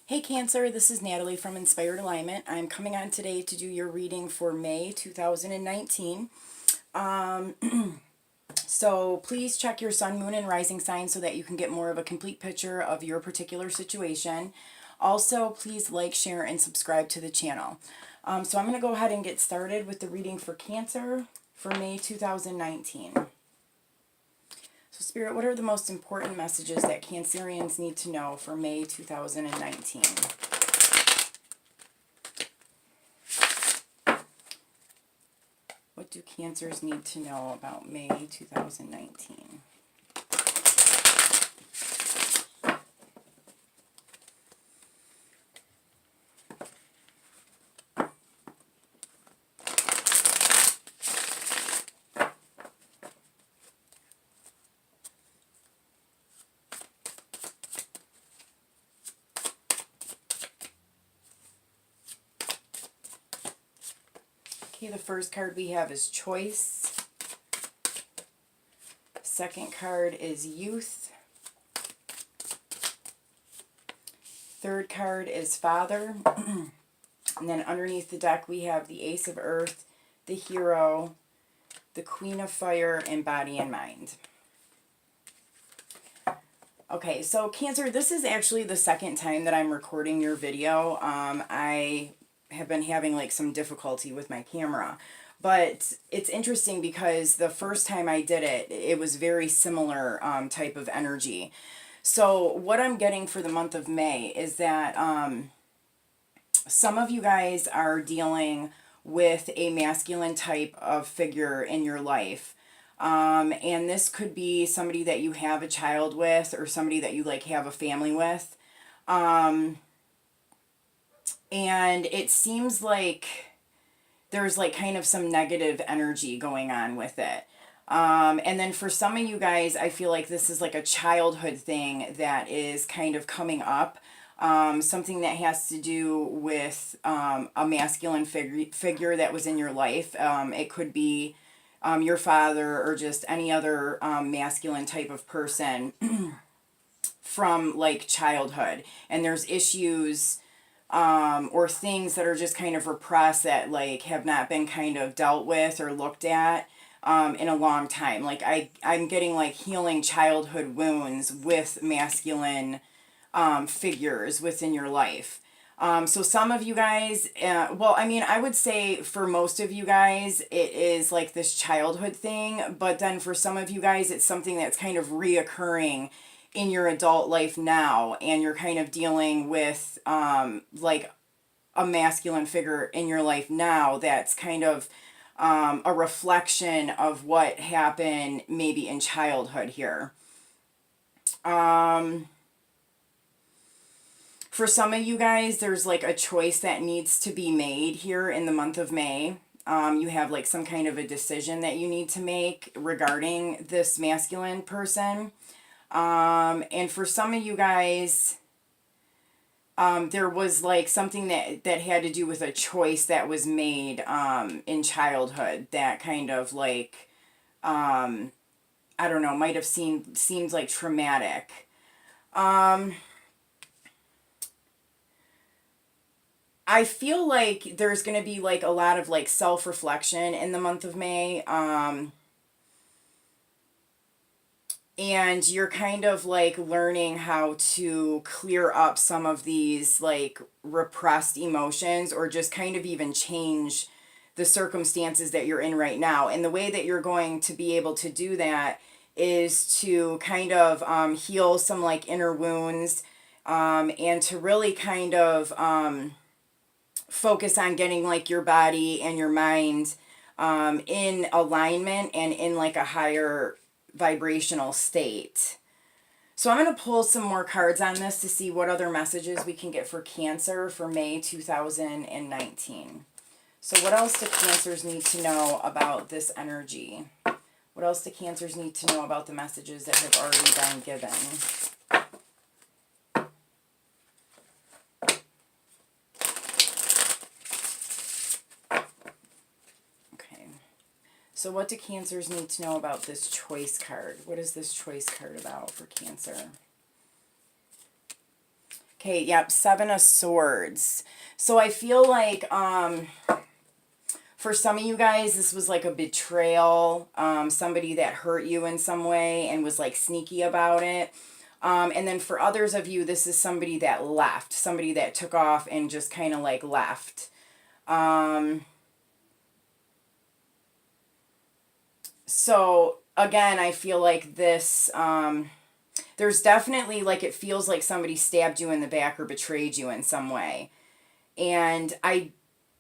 Hey Cancer, this is Natalie from Inspired Alignment. I'm coming on today to do your reading for May 2019. So please check your sun, moon, and rising sign so that you can get more of a complete picture of your particular situation. Also, please like, share, and subscribe to the channel. So I'm going to go ahead and get started with the reading for Cancer for May 2019. So Spirit, what are the most important messages that Cancerians need to know for May 2019? What do Cancers need to know about May 2019? Okay, the first card we have is Choice. Second card is Youth. Third card is Father. And then underneath the deck we have the Ace of Earth, the Hero, the Queen of Fire, and Body and Mind. Okay, so Cancer, this is actually the second time that I'm recording your video. I have been having like some difficulty with my camera, but it's interesting because the first time I did it, it was very similar type of energy. So what I'm getting for the month of May is that some of you guys are dealing with a masculine type of figure in your life. And this could be somebody that you have a child with or somebody that you like have a family with. And it seems like there's like kind of some negative energy going on with it. And then for some of you guys, I feel like this is like a childhood thing that is kind of coming up. Something that has to do with a masculine figure that was in your life. It could be your father or just any other masculine type of person from like childhood. And there's issues or things that are just kind of repressed that like have not been kind of dealt with or looked at in a long time. Like I'm getting like healing childhood wounds with masculine figures within your life. So some of you guys, well, I mean, I would say for most of you guys, it is like this childhood thing, but then for some of you guys, it's something that's kind of reoccurring in your adult life now, and you're kind of dealing with, like a masculine figure in your life now that's kind of, a reflection of what happened maybe in childhood here. For some of you guys, there's like a choice that needs to be made here in the month of May. You have like some kind of a decision that you need to make regarding this masculine person. And for some of you guys, there was like something that had to do with a choice that was made in childhood that kind of like, I don't know, might have seemed like traumatic. I feel like there's going to be like a lot of like self-reflection in the month of May. And you're kind of like learning how to clear up some of these like repressed emotions or just kind of even change the circumstances that you're in right now. And the way that you're going to be able to do that is to kind of heal some like inner wounds and to really kind of focus on getting like your body and your mind in alignment and in like a higher vibrational state. So I'm going to pull some more cards on this to see what other messages we can get for Cancer for May 2019. So what else do Cancers need to know about this energy? What else do Cancers need to know about the messages that have already been given? So what do Cancers need to know about this Choice card? What is this Choice card about for Cancer? Okay, yep, Seven of Swords. So I feel like for some of you guys, this was like a betrayal, somebody that hurt you in some way and was like sneaky about it. And then for others of you, this is somebody that left, somebody that took off and just kind of like left. So again, I feel like this, there's definitely like, it feels like somebody stabbed you in the back or betrayed you in some way. And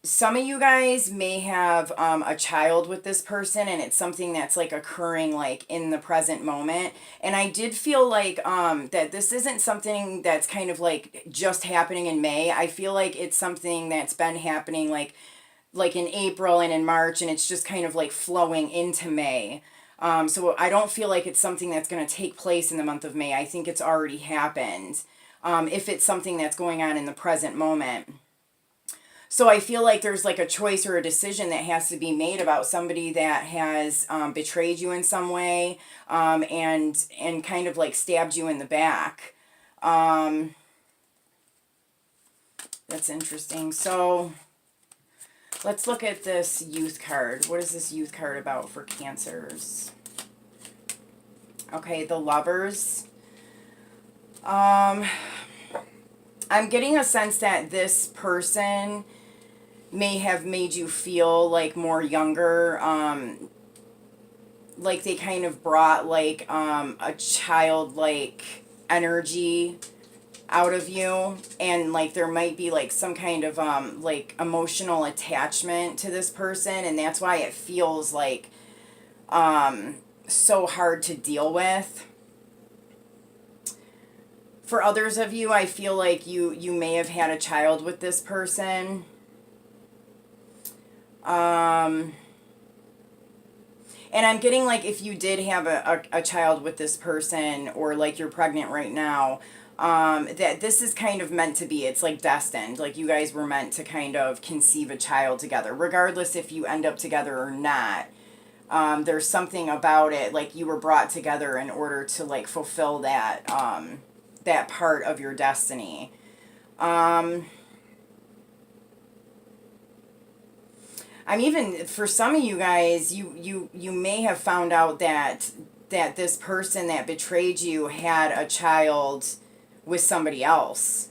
some of you guys may have a child with this person, and it's something that's like occurring like in the present moment. And I did feel like that this isn't something that's kind of like just happening in May. I feel like it's something that's been happening like in April and in March, and it's just kind of like flowing into May. So I don't feel like it's something that's going to take place in the month of May. I think it's already happened. If it's something that's going on in the present moment. So I feel like there's like a choice or a decision that has to be made about somebody that has betrayed you in some way, and kind of like stabbed you in the back. That's interesting. So let's look at this Youth card. What is this Youth card about for Cancers? Okay, the Lovers. I'm getting a sense that this person may have made you feel like more younger, like they kind of brought like a childlike energy out of you, and like there might be like some kind of like emotional attachment to this person, and that's why it feels like so hard to deal with. For others of you, I feel like you may have had a child with this person. And I'm getting like if you did have a child with this person, or like you're pregnant right now, that this is kind of meant to be. It's like destined. Like you guys were meant to kind of conceive a child together. Regardless if you end up together or not, there's something about it. Like you were brought together in order to like fulfill that, that part of your destiny. I'm even, for some of you guys, you may have found out that this person that betrayed you had a child with somebody else,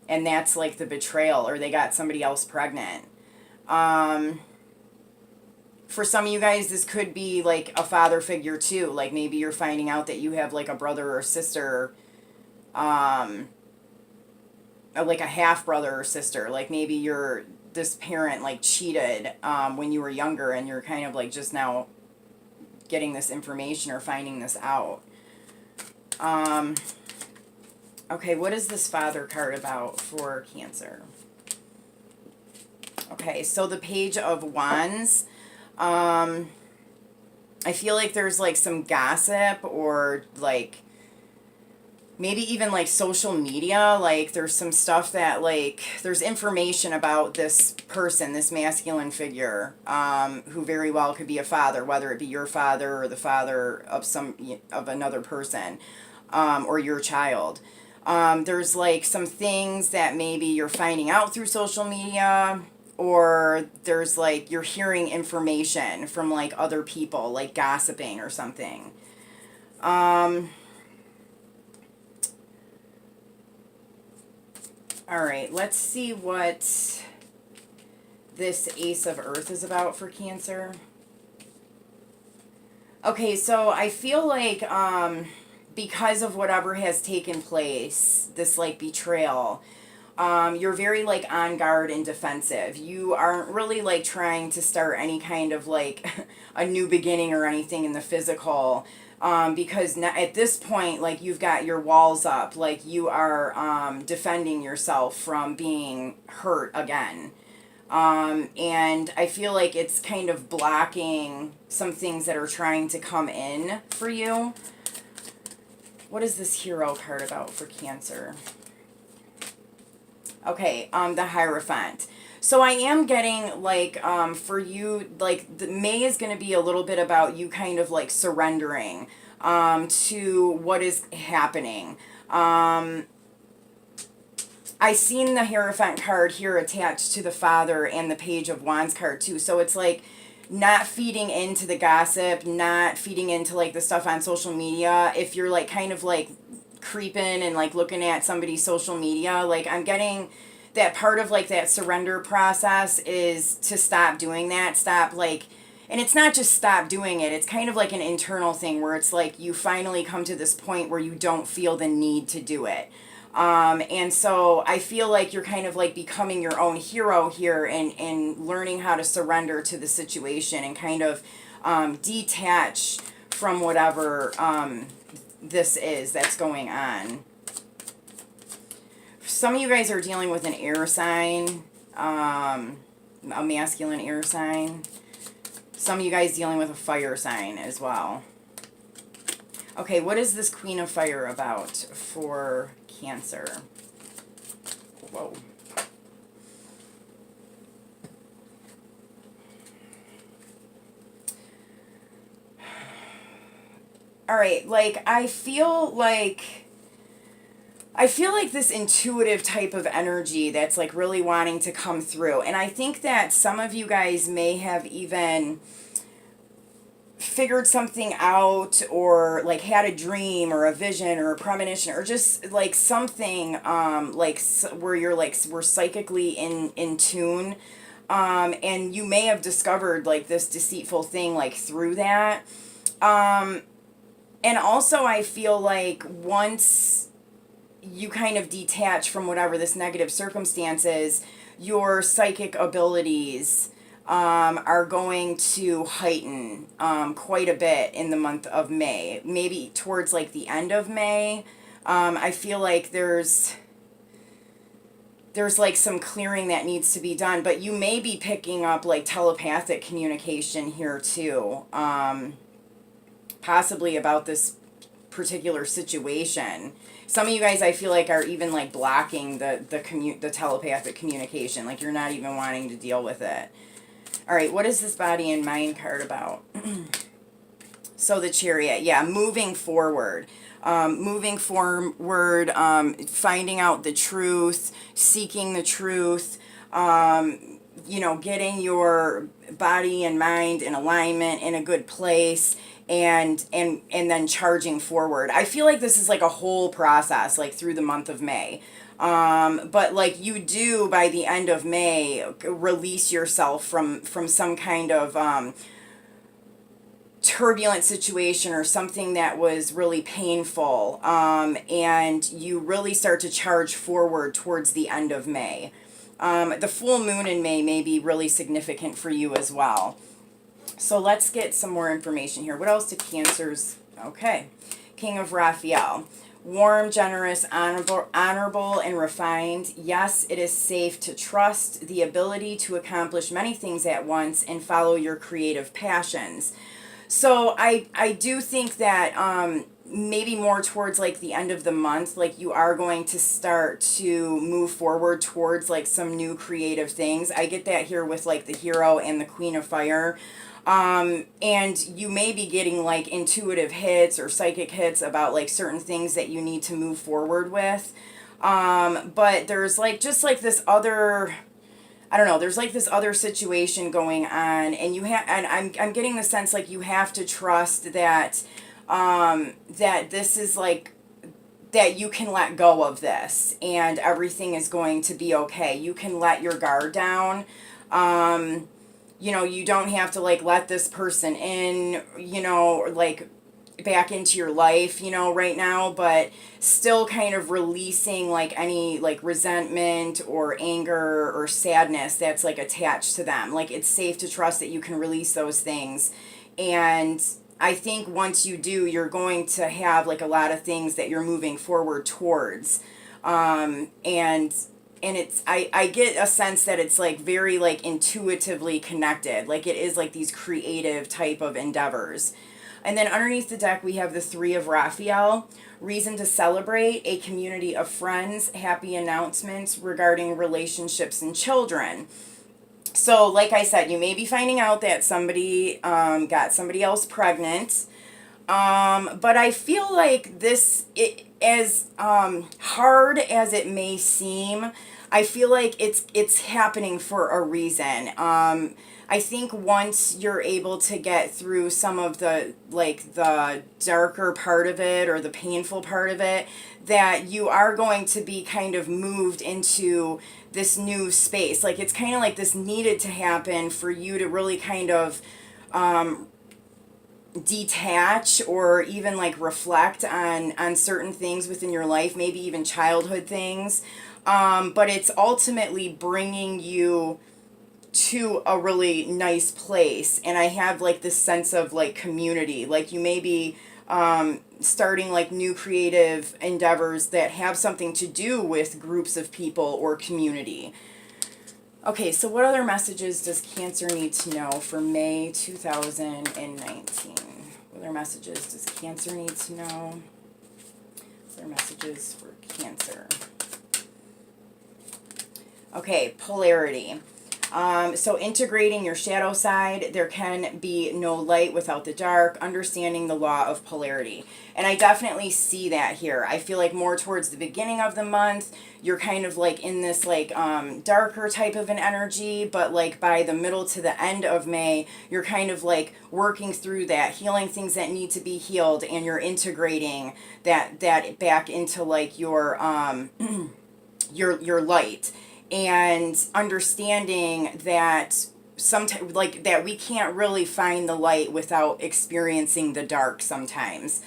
and that's like the betrayal, or they got somebody else pregnant. For some of you guys, this could be like a father figure too. Like maybe you're finding out that you have like a brother or sister, or like a half brother or sister. Like maybe this parent like cheated when you were younger, and you're kind of like just now getting this information or finding this out. Okay, what is this Father card about for Cancer? Okay, so the Page of Wands. I feel like there's like some gossip, or like maybe even like social media. Like there's some stuff that like there's information about this person, this masculine figure, who very well could be a father, whether it be your father or the father of another person, or your child. There's like some things that maybe you're finding out through social media, or there's like you're hearing information from like other people, like gossiping or something. All right, let's see what this Ace of Earth is about for Cancer. Okay, so I feel like because of whatever has taken place, this like betrayal, you're very like on guard and defensive. You aren't really like trying to start any kind of like a new beginning or anything in the physical. Because at this point, like you've got your walls up, like you are defending yourself from being hurt again. And I feel like it's kind of blocking some things that are trying to come in for you. What is this Hero card about for Cancer? Okay, the Hierophant. So I am getting like for you, like the May is going to be a little bit about you kind of like surrendering to what is happening. I seen the Hierophant card here attached to the Father and the Page of Wands card too. So it's like not feeding into the gossip, not feeding into like the stuff on social media. If you're like kind of like creeping and like looking at somebody's social media, like I'm getting that part of like that surrender process is to stop doing that. Stop like, and it's not just stop doing it. It's kind of like an internal thing where it's like you finally come to this point where you don't feel the need to do it. And so I feel like you're kind of like becoming your own hero here and learning how to surrender to the situation and kind of detach from whatever this is that's going on. Some of you guys are dealing with an air sign, a masculine air sign. Some of you guys dealing with a fire sign as well. Okay, what is this Queen of Fire about for Cancer? Whoa. All right, like I feel like this intuitive type of energy that's like really wanting to come through. And I think that some of you guys may have even figured something out or like had a dream or a vision or a premonition or just like something where you're like we're psychically in tune, and you may have discovered like this deceitful thing like through that, and also I feel like once you kind of detach from whatever this negative circumstance is, your psychic abilities are going to heighten quite a bit in the month of May. Maybe towards like the end of May. I feel like there's like some clearing that needs to be done, but you may be picking up like telepathic communication here too. Possibly about this particular situation. Some of you guys I feel like are even like blocking the telepathic communication, like you're not even wanting to deal with it. All right, what is this Body and Mind card about? So the Chariot, yeah, moving forward. Moving forward, finding out the truth, seeking the truth, getting your body and mind in alignment, in a good place, and then charging forward. I feel like this is like a whole process, like through the month of May. But like you do by the end of May release yourself from some kind of turbulent situation or something that was really painful, and you really start to charge forward towards the end of May. The full moon in May may be really significant for you as well. So let's get some more information here. What else do Cancers? Okay, King of Raphael. Warm, generous, honorable, and refined. Yes, it is safe to trust the ability to accomplish many things at once and follow your creative passions. So I do think that maybe more towards like the end of the month, like you are going to start to move forward towards like some new creative things. I get that here with like the Hero and the Queen of Fire. And you may be getting like intuitive hits or psychic hits about like certain things that you need to move forward with. But there's like just like this other, I don't know, there's like this other situation going on, and I'm getting the sense like you have to trust that that this is like that you can let go of this and everything is going to be okay. You can let your guard down. You don't have to like let this person in, or like back into your life, right now, but still kind of releasing like any like resentment or anger or sadness that's like attached to them. Like it's safe to trust that you can release those things. And I think once you do, you're going to have like a lot of things that you're moving forward towards. And it's I get a sense that it's like very like intuitively connected, like it is like these creative type of endeavors. And then underneath the deck we have the Three of Raphael. Reason to celebrate, a community of friends, happy announcements regarding relationships and children. So like I said, you may be finding out that somebody got somebody else pregnant. But I feel like as hard as it may seem, I feel like it's happening for a reason. I think once you're able to get through some of the like the darker part of it or the painful part of it, that you are going to be kind of moved into this new space. Like it's kind of like this needed to happen for you to really kind of detach or even like reflect on certain things within your life, maybe even childhood things. But it's ultimately bringing you to a really nice place, and I have like this sense of like community. Like you may be starting like new creative endeavors that have something to do with groups of people or community. Okay, so what other messages does Cancer need to know for May 2019? What other messages does Cancer need to know? What other messages for Cancer? Okay, polarity. So integrating your shadow side, there can be no light without the dark, understanding the law of polarity. And I definitely see that here. I feel like more towards the beginning of the month, you're kind of like in this like darker type of an energy, but like by the middle to the end of May, you're kind of like working through that, healing things that need to be healed, and you're integrating that back into like your your light, and understanding that sometimes like that we can't really find the light without experiencing the dark sometimes.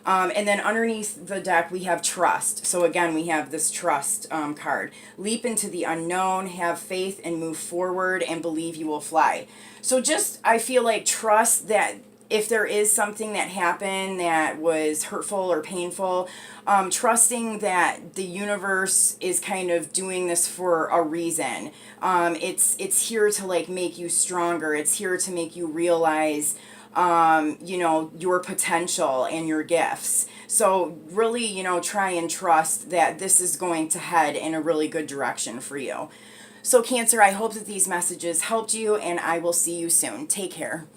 And then underneath the deck we have trust. So again, we have this trust card. Leap into the unknown, have faith and move forward, and believe you will fly. So just I feel like trust that if there is something that happened that was hurtful or painful, trusting that the universe is kind of doing this for a reason. It's here to like make you stronger. It's here to make you realize, you know, your potential and your gifts. So really, you know, try and trust that this is going to head in a really good direction for you. So Cancer, I hope that these messages helped you, and I will see you soon. Take care.